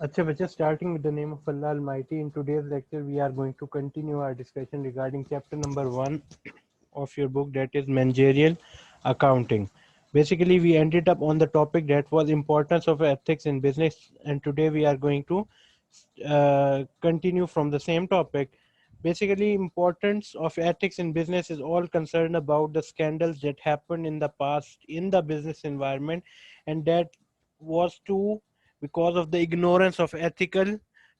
Acha bacha, starting with the name of Allah Almighty, in today's lecture we are going to continue our discussion regarding chapter number 1 of your book, that is managerial accounting. Basically, we ended up on the topic that was importance of ethics in business, and today we are going to continue from the same topic. Basically, importance of ethics in business is all concerned about the scandals that happened in the past in the business environment, and that was to because of the ignorance of ethical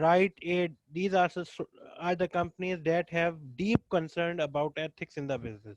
Right Aid, these are the companies that have deep concern about ethics in the business.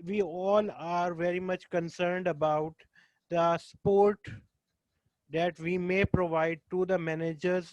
we all are very much concerned about the support that we may provide to the managers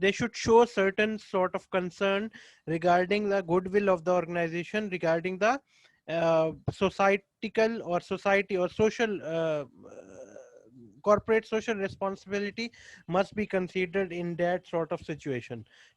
they should show certain sort of concern regarding the goodwill of the organization, regarding the societal or society or social corporate social responsibility must be considered in that sort of situation.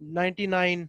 99,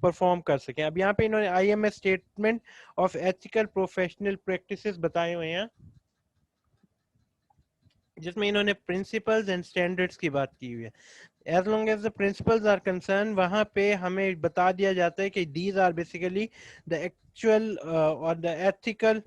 perform کر سکیں. اب یہاں پہ انہوں نے I am S statement of ethical professional practices بتائے ہوئے ہیں, جس میں انہوں نے پرنسپلز اینڈ اسٹینڈرڈس کی بات کی ہوئی ہے. As long as the principles are concern, وہاں پہ ہمیں بتا دیا جاتا ہے کہ these are basically the actual اور دا ایتھیکل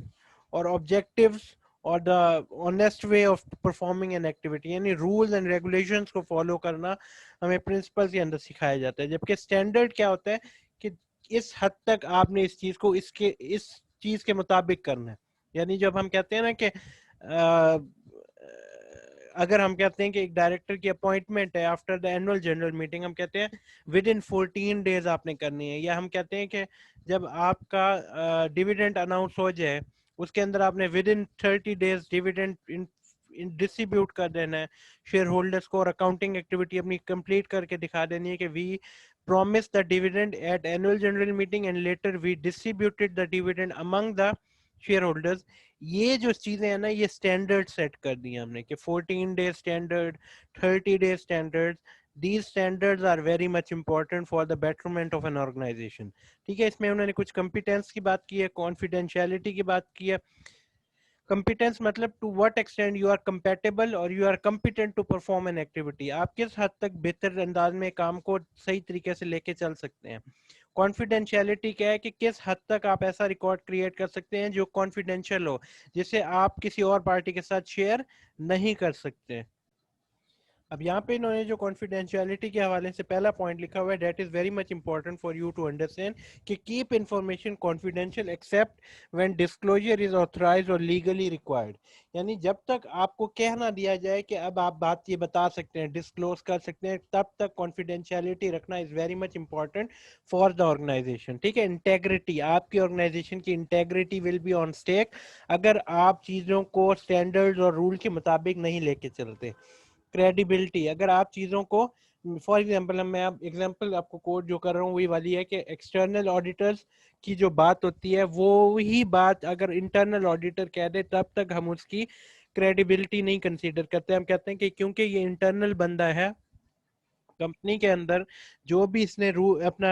اور آبجیکٹیوز اور the honest way of performing an activity, یعنی رولز اینڈ ریگولیشنز کو فالو کرنا ہمیں پرنسپلز کے اندر سکھایا جاتا ہے. جبکہ اسٹینڈرڈ کیا ہوتا ہے کہ اس حد تک آپ نے اس چیز کو اس چیز کے مطابق کرنا ہے. یعنی جب ہم کہتے ہیں نا کہ اگر ہم کہتے ہیں کہ ایک ڈائریکٹر کی اپوائنٹمنٹ ہے after the annual general meeting, ہم کہتے ہیں ود ان 14 days آپ نے کرنی ہے. یا ہم کہتے ہیں کہ جب آپ کا ڈیویڈنڈ اناؤنس ہو جائے اس کے اندر آپ نے with in 30 days dividend distribute کر دینا ہے شیئر ہولڈرس کو, اور اکاؤنٹنگ ایکٹیویٹی اپنی کمپلیٹ کر کے دکھا دینی ہے کہ وی promised the dividend at annual general meeting and later we distributed the dividend among the shareholders. یہ جو چیزیں ہیں نا یہ اسٹینڈرڈ سیٹ کر دی ہم نے کہ 14 days standard, 30 days standard. These standards are very much important for the betterment of an organization. ٹھیک ہے, اس میں انہوں نے کچھ کمپیٹنس کی بات کی ہے, کانفیڈینشیلٹی کی بات کی ہے. کمپیٹنس مطلب to what extend you are compatible اور you are competent to perform an activity, آپ کس حد تک بہتر انداز میں کام کو صحیح طریقے سے لے کے چل سکتے ہیں. کانفیڈینشیلٹی کیا ہے کہ کس حد تک آپ ایسا ریکارڈ کریٹ کر سکتے ہیں جو کانفیڈینشیل ہو, جسے آپ کسی اور پارٹی کے ساتھ شیئر نہیں کر سکتے. اب یہاں پہ انہوں نے جو کانفیڈینشیلٹی کے حوالے سے پہلا پوائنٹ لکھا ہوا ہے, that is very much important for you to understand کہ keep information confidential except when disclosure is authorised اور لیگلی ریکوائرڈ. یعنی جب تک آپ کو کہنا دیا جائے کہ اب آپ بات یہ بتا سکتے ہیں, ڈسکلوز کر سکتے ہیں, تب تک کانفیڈینشیلٹی رکھنا is very much important for the organisation. ٹھیک ہے, انٹیگریٹی, آپ کی آرگنائزیشن کی integrity will be on stake اگر آپ چیزوں کو اسٹینڈرڈ اور رول کے مطابق نہیں لے کے چلتے. کریڈیبلٹی, اگر آپ چیزوں کو فار ایگزامپل, میں اب ایگزامپل آپ کو کوٹ جو کر رہا ہوں وہی والی ہے کہ ایکسٹرنل آڈیٹرز کی جو بات ہوتی ہے وہی بات اگر انٹرنل آڈیٹر کہہ دے تب تک ہم اس کی کریڈیبلٹی نہیں کنسیڈر کرتے. ہم کہتے ہیں کہ کیونکہ یہ انٹرنل بندہ ہے کمپنی کے اندر, جو بھی اس نے اپنا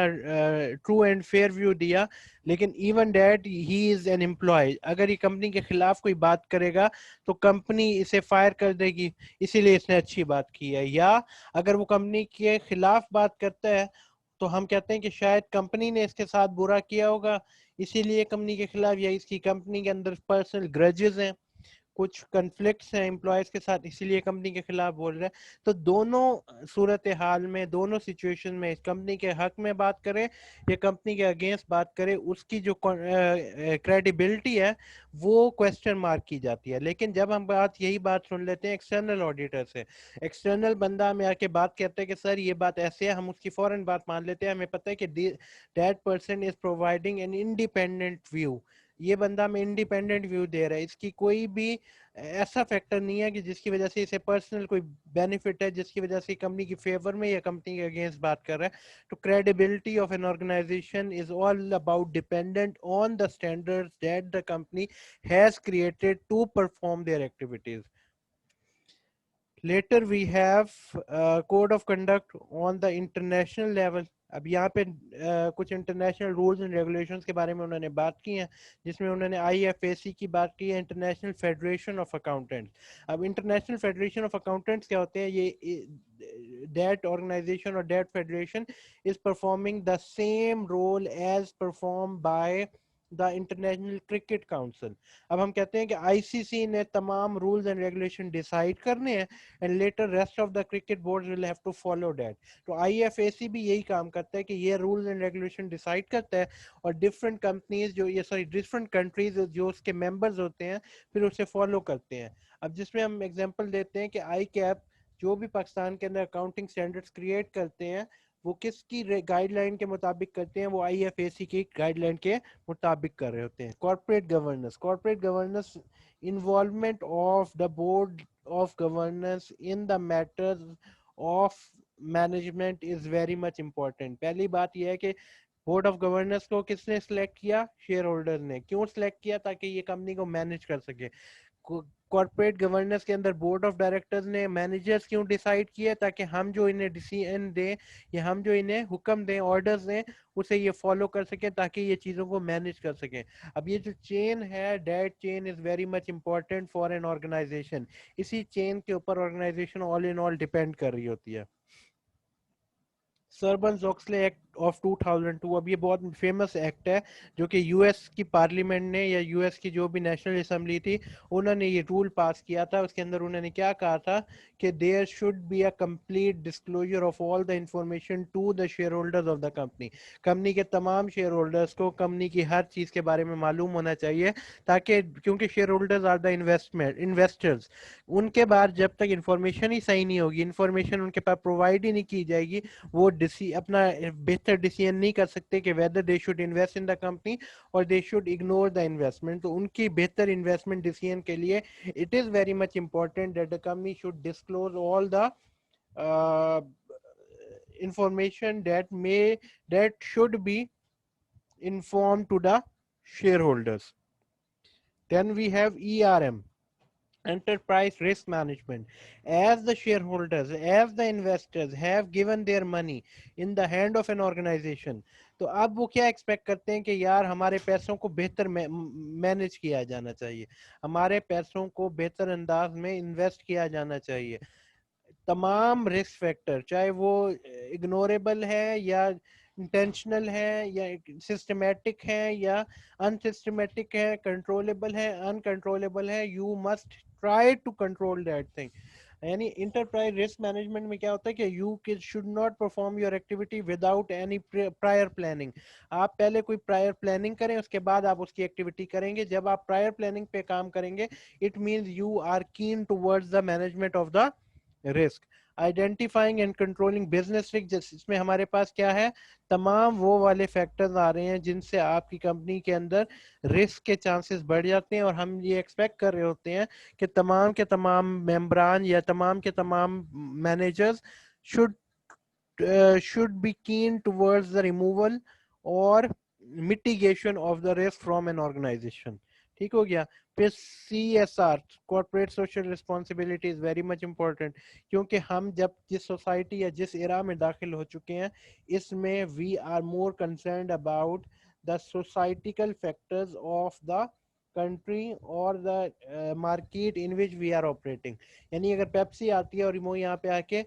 ٹرو اینڈ فیئر ویو دیا, لیکن even that he is an employee, اگر یہ کمپنی کے خلاف کوئی بات کرے گا تو کمپنی اسے فائر کر دے گی, اسی لیے اس نے اچھی بات کی ہے. یا اگر وہ کمپنی کے خلاف بات کرتا ہے تو ہم کہتے ہیں کہ شاید کمپنی نے اس کے ساتھ برا کیا ہوگا, اسی لیے کمپنی کے خلاف, یا اس کی کمپنی کے اندر پرسنل گرجز ہیں, کچھ کنفلکٹس ہیں امپلائیز کے ساتھ, اسی لیے کمپنی کے خلاف بول رہے ہیں. تو دونوں صورتحال میں, دونوں سچویشن میں, کمپنی کے حق میں بات کرے یا کمپنی کے اگینسٹ بات کرے, اس کی جو کریڈیبلٹی ہے وہ کوسچن مارک کی جاتی ہے. لیکن جب ہم یہی بات سن لیتے ہیں ایکسٹرنل آڈیٹر سے, ایکسٹرنل بندہ ہمیں آ کے بات کہتا ہے کہ سر یہ بات ایسے ہے, ہم اس کی فوراً بات مان لیتے ہیں, ہمیں پتہ ہے کہ that person is providing an independent view, یہ بندہ میں انڈیپینڈنٹ ویو دے رہا ہے, اس کی کوئی بھی ایسا فیکٹر نہیں ہے کہ جس کی وجہ سے اسے پرسنل کوئی بینیفٹ ہے, جس کی وجہ سے کمپنی کی فیور میں یا کمپنی کے اگینسٹ بات کر رہا ہے. تو credibility of an organization is all about dependent on the standards that the company has created to perform their activities. Later we have code of conduct on the international level. اب یہاں پہ کچھ international rules and regulations کے بارے میں انہوں نے بات کی ہیں, جس میں انہوں نے آئی ایف اے سی کی بات کی ہے, انٹرنیشنل فیڈریشن آف اکاؤنٹنٹس. اب انٹرنیشنل فیڈریشن آف اکاؤنٹنٹس کیا ہوتے ہیں, یہ دیٹ آرگنائزیشن اور that federation is performing the same role as perform by the international cricket council. اب ہم کہتے ہیں کہ آئی سی سی نے تمام رولز اینڈ ریگولیشن ڈیسائیڈ کرنے ہیں and later rest of the cricket board will have to follow that. تو آئی ایف اے سی بھی یہی کام کرتا ہے کہ یہ رولز اینڈ ریگولیشن ڈیسائیڈ کرتا ہے اور ڈفرینٹ کمپنیز جو یہ ڈفرینٹ کنٹریز جو اس کے ممبرز ہوتے ہیں پھر اسے فالو کرتے ہیں. اب جس میں ہم ایگزامپل دیتے ہیں کہ آئی کیپ جو بھی پاکستان کے اندر اکاؤنٹنگ اسٹینڈرڈس کریٹ کرتے ہیں وہ کس کی گائیڈ لائن کے مطابق کرتے ہیں, وہ آئی ایف اے سی کی گائیڈ لائن کے مطابق کر رہے ہوتے ہیں. Corporate governance, corporate governance involvement of the board of governance in the matters of management is very much important. پہلی بات یہ ہے کہ بورڈ آف گورننس کو کس نے سلیکٹ کیا, شیئر ہولڈر نے. کیوں سلیکٹ کیا, تاکہ یہ کمپنی کو مینج کر سکے. کارپوریٹ گورننس کے اندر بورڈ آف ڈائریکٹرز نے مینیجرز کیوں ڈیسائیڈ کیے؟ تاکہ ہم جو انہیں ڈیسیژن دیں یا ہم جو انہیں حکم دیں، آرڈرز دیں، اسے یہ فالو کر سکیں تاکہ یہ چیزوں کو مینیج کر سکیں. اب یہ جو چین ہے، that chain is very much important for an organisation. اسی چین کے اوپر آرگنائزیشن آل ان آل ڈیپینڈ کر رہی ہوتی ہے. سربن زوکسلے ایکٹ آف 2002، اب یہ بہت فیمس ایکٹ ہے جو کہ یو ایس کی پارلیمنٹ نے یا یو ایس کی جو بھی نیشنل اسمبلی تھی انہوں نے یہ رول پاس کیا تھا. اس کے اندر انہوں نے کیا کہا تھا کہ there should be a complete disclosure of all the information to the shareholders of the company. Company کے تمام شیئر ہولڈرز کو کمپنی کی ہر چیز کے بارے میں معلوم ہونا چاہیے، تاکہ کیونکہ shareholders are the investors, ان کے بعد جب تک انفارمیشن ہی صحیح نہیں ہوگی، انفارمیشن ان کے پاس پرووائڈ ہی نہیں کی جائے گی، وہ اپنا بہتر ڈیسیژن نہیں کر سکتے کہ whether they should invest in the company اور they should ignore the investment. تو ان کی بہتر انویسٹمنٹ ڈیسیژن کے لیے it is very much important that the company should disclose all the information that should be informed to the shareholders. Then we have ERM, enterprise risk management. As the shareholders, as the investors have given their money in the hand of an organization, تو اب وہ کیا expect کرتے ہیں کہ یار ہمارے پیسوں کو بہتر مینج کیا جانا چاہیے، ہمارے پیسوں کو بہتر انداز میں انویسٹ کیا جانا چاہیے. تمام رسک فیکٹر چاہے وہ اگنوریبل ہے یا انٹینشنل ہے یا سسٹمیٹک ہے یا انسسٹمیٹک ہے، کنٹرولبل ہے انکنٹرولبل ہے، you must try to control that thing. یعنی انٹرپرائز رسک مینجمنٹ میں کیا ہوتا ہے کہ you should not perform your activity without any prior planning. آپ پہلے کوئی پرائر پلاننگ کریں، اس کے بعد آپ اس کی ایکٹیویٹی کریں گے. جب آپ پرائر پلاننگ پہ کام کریں گے، it means you are keen towards the management of the risk. Identifying and controlling business risk, اس میں ہمارے پاس کیا ہے، تمام وہ والے فیکٹرز آ رہے ہیں جن سے آپ کی کمپنی کے اندر رسک کے چانسز بڑھ جاتے ہیں، اور ہم یہ ایکسپیکٹ کر رہے ہوتے ہیں کہ تمام کے تمام ممبران یا تمام کے تمام managers should be keen towards the removal or mitigation of the risk from an organization. ٹھیک ہو گیا. پھر C S R, corporate social responsibility is very much important, کیونکہ ہم جب جس سوسائٹی یا جس ایرا میں داخل ہو چکے ہیں اس میں we are more concerned about the societical factors of the country اور the market in which we are operating. یعنی اگر پیپسی آتی ہے اور وہ یہاں پہ آ کے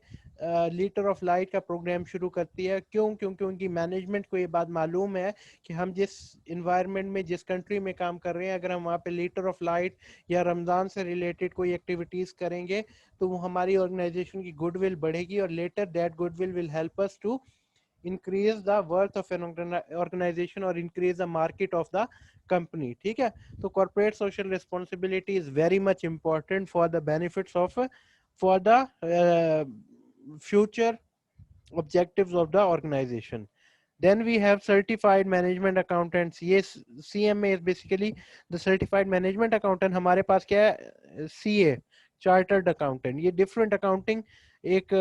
لیٹر آف لائٹ کا پروگرام شروع کرتی ہے، کیونکہ ان کی مینجمنٹ کو یہ بات معلوم ہے کہ ہم جس انوائرمنٹ میں جس کنٹری میں کام کر رہے ہیں، اگر ہم وہاں پہ لیٹر آف لائٹ یا رمضان سے ریلیٹڈ کوئی ایکٹیویٹیز کریں گے تو وہ ہماری آرگنائزیشن کی گڈ ول بڑھے گی، اور later that goodwill will help us to increase the worth of an organization or increase the market of the company. ٹھیک ہے. تو corporate social responsibility is very much important for the benefits of for the future objectives of the organization. Then we have certified management accountants. Yes, CMA is basically the certified management accountant. ہمارے پاس کیا ہے، CA chartered accountant. یہ different accounting ایک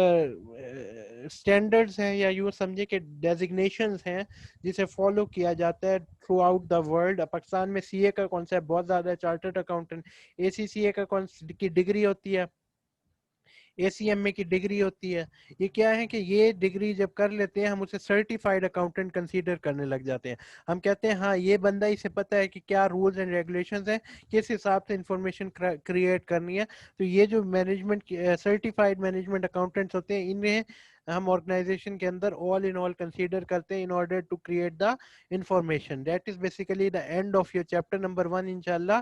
standards ہیں یا یوں سمجھے کہ ڈیزگنیشنز ہیں جسے فالو کیا جاتا ہے through out the world. Pakistan میں CA کا کانسیپٹ بہت زیادہ ہے. چارٹرڈ اکاؤنٹنٹ ACCA کا کی ڈگری ہوتی ہے، ACMA کی ڈگری ہوتی ہے. یہ کیا ہے کہ یہ ڈگری جب کر لیتے ہیں ہم اسے سرٹیفائڈ اکاؤنٹنٹ کنسیڈر کرنے لگ جاتے ہیں. ہم کہتے ہیں ہاں یہ بندہ اسے پتہ ہے کہ کیا رولز اینڈ ریگولیشنز ہیں، کس حساب سے انفارمیشن کریٹ کرنی ہے. تو یہ جو مینجمنٹ سرٹیفائڈ مینجمنٹ اکاؤنٹنٹس ہوتے ہیں انہیں ہم آرگنائزیشن کے اندر آل ان آل کنسیڈر کرتے ہیں in order to create the information. That is basically the end of your chapter number 1. انشاءاللہ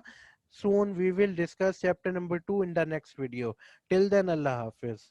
soon we will discuss chapter number 2 in the next video. Till then, Allah Hafiz.